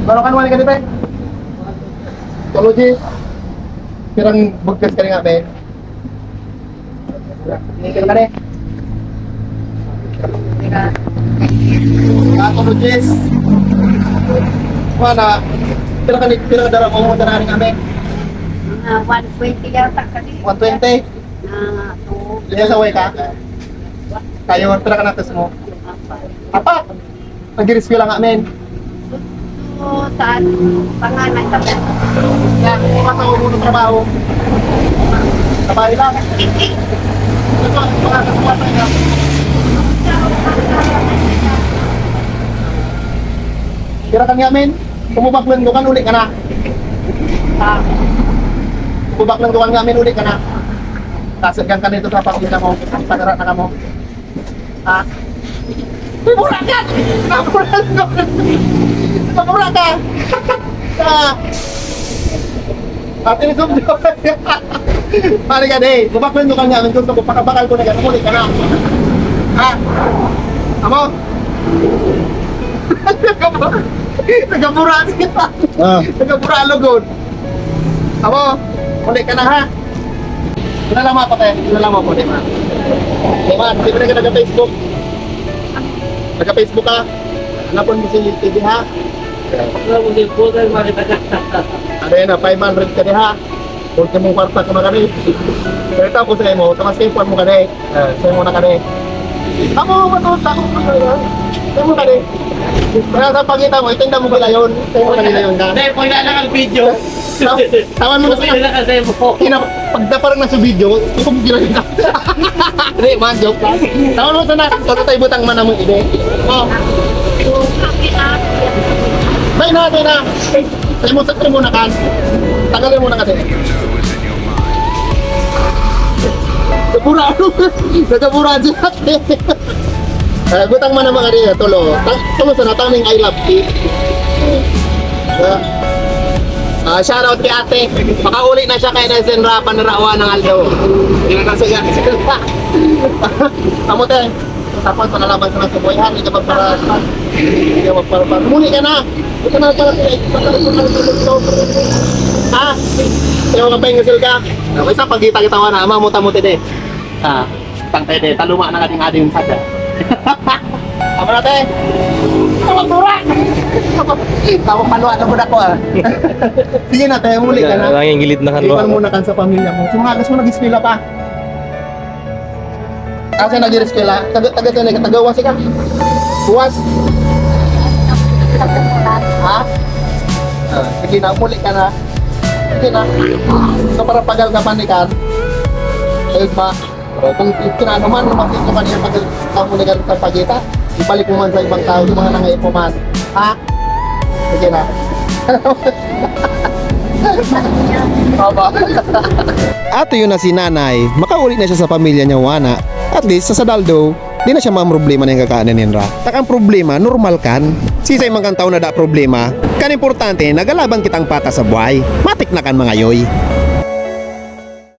Baru kan wali ka dito. Kalau di pirang bekas ka nga be. Ini ka deh. Kalau Jess. Mana? Pirang darah mo darah kami. 120 yata kasi. 120. Lihat sa way ka. Kayo pira ka natas mo. Apa? Nagiris ko lang amin. So, saan panganay ka ba? Ya, kumatawa mo ng trabaho. Sabay lang. Ito, mga kasumata nga. Kira kan ngamin, kumubaklan ko kan ulit ka na. Kumubaklan ko kan ngamin ulit ka na. Tasagyan ka nito sa pakita mo, tagara na ka mo. Ha? Mura ka! Mura ka! Ate ni Sumdo. Pare ka deh, bubaklan ko kanya, gusto ko pakabakal ko na gano'n, ulit ka na. Ha? Amo? Nagabura siya. Nagabura lugod. Amo? Ulit ka na ha? Nalama pa tayo, nalama po, di ba? Di ba? Di ba na ka nag-Facebook? Nag-Facebook ka? Hanapon mo si TV ha? Ano yun na, 500 ka di ha? Kung mong kwarta ka na ka di. Pero ito ako sa'yo mo, tamas-tapuan mo ka di. Sa'yo mo na ka di. Ako, matuta ko ka di. Sa'yo mo ka di. Kaya sa pagkita mo, itinda mo ba yun? Sa'yo mo kanila yun ka? Hindi, pag lang ang video. Tawan mo na sa'yo. Pagda parang nasa video, ito mo ginagin ka. Hindi, man, joke lang. Tawan mo sa natin, ito tayo butang man namang ide. Oh. Bay natin na. Sa'yo mo sa trim mo na kan. Tagalin mo na kasi. Nagabura siya. Butang man namang ide, tulo. Tulo sa nataming I love you. Shout out kay ate. Makauli na siya kay Nezenra Panarawa ng Aldo. Hindi na kasi yan. Amo te. Tapos panalaman sa mga subuyan. Hindi ka magpara. Hindi ka magpara. Muli ka na. Hindi ka na para ha? Ayaw ka pa yung ngasil ka. Isa pagkita-kita na. Ama muta-muti de. Tangtay de. Taluma na kating ading sada. Apa natin? Tawag mura! Tawag manuan na muna ko Sige na tayo, muli ka na. Lang yung gilid na kanlo. Ipan muna kan sa pamilya mo. Sumagas mo nag-eskwela pa. Kasi nag-eskwela, tagawas ka. Buwas. Ha? Sige na, muli ka na. Sige na. So para pagal ka panikan. Ayun ba? Kung kinano man, makikita ka niya pagal ka muli ka sa pagita. Ibalik mo man sa ibang tao, yung mga nangayin mo man. Ha? Sige na. Aba. Ato yun na si nanay, makaulit na siya sa pamilya niya wana. At least sa Sadaldo, di na siya problema na yung kakaanin nila. Takang problema, normal kan. Sisay man kang tao na da problema. Kan importante, nagalaban kitang pata sa buhay. Matik na kan mga yoy.